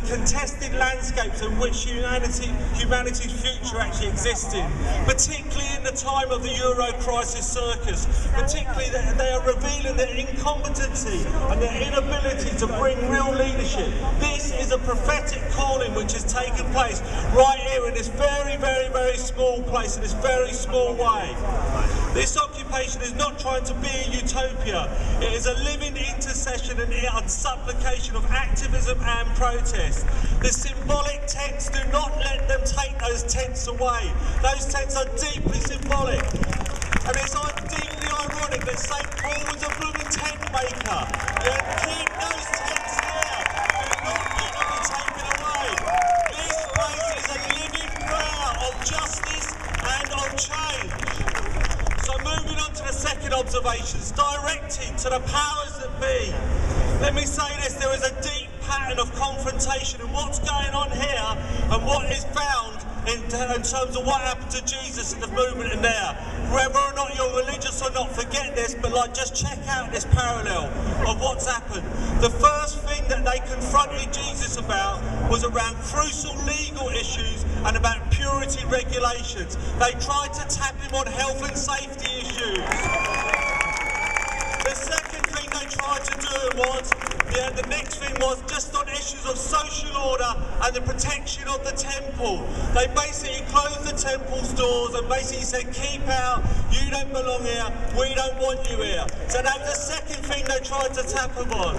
contested landscapes in which humanity's future actually exists in, particularly in the time of the Euro crisis circus, particularly that they are revealing their incompetency and their inability to bring real leadership. This is a prophetic calling which has taken place right here in this very, very, very small place, in this very small way. This occupation is not trying to be a utopia. It is a living intercession and supplication of activism and protest. The symbolic tents, do not let them take those tents away. Those tents are deeply symbolic. And it's deeply ironic that St. Paul was a blooming tent maker. Yet keep those tents there. Do not let them be taken away. This place is a living prayer of justice and of change. So moving on to the second observation, directed to the powers that be. Let me say this, there is a deep pattern of confrontation in what's going on here and what is found in terms of what happened to Jesus in the movement in there. Whether or not you're religious or not, forget this, but just check out this parallel of what's happened. The first thing that they confronted Jesus about was around crucial legal issues and about purity regulations. They tried to tap him on health and safety issues. The second thing they tried to do was, the next thing was just on issues of social order and the protection of the temple. They basically closed the temple's doors and basically said, keep out, you don't belong here, we don't want you here. So that was the second thing they tried to tap him on.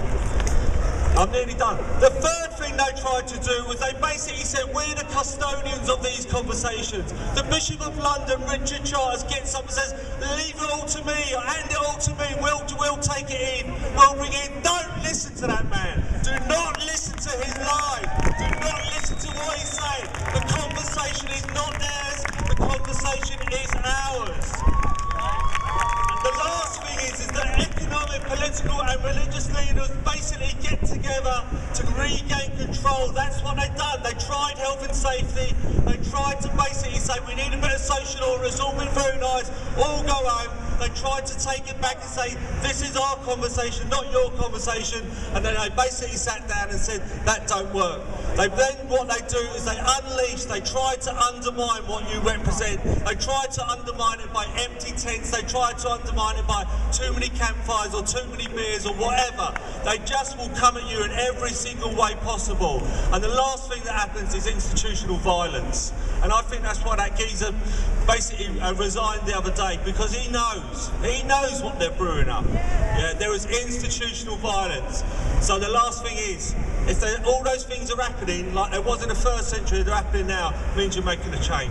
I'm nearly done. The third thing they tried to do was they basically said, we're the custodians of these conversations. The Bishop of London, Richard Charles, gets up and says, leave it all to me, hand it all to me, we'll take it in, we'll bring it in. Don't listen to that man. Do not listen to his lie. Do not listen to what he's saying. The conversation is not theirs, the conversation is ours. The last thing is that economic, political and religious leaders basically get together to regain control. That's what they've done. They tried health and safety. They tried to basically say we need a bit of social order. It's all been very nice. All go home. They tried to take it back and say this is our conversation, not your conversation. And then they basically sat down and said that don't work. What they do is they unleash, they try to undermine what you represent. They try to undermine it by empty tents. They try to undermine it by too many campfires or too many beers or whatever. They just will come at you in every single way possible. And the last thing that happens is institutional violence. And I think that's why that geezer basically resigned the other day, because he knows what they're brewing up. Yeah, there is institutional violence. So the last thing is, if all those things are happening like there was in the first century, they're happening now, means you're making a change.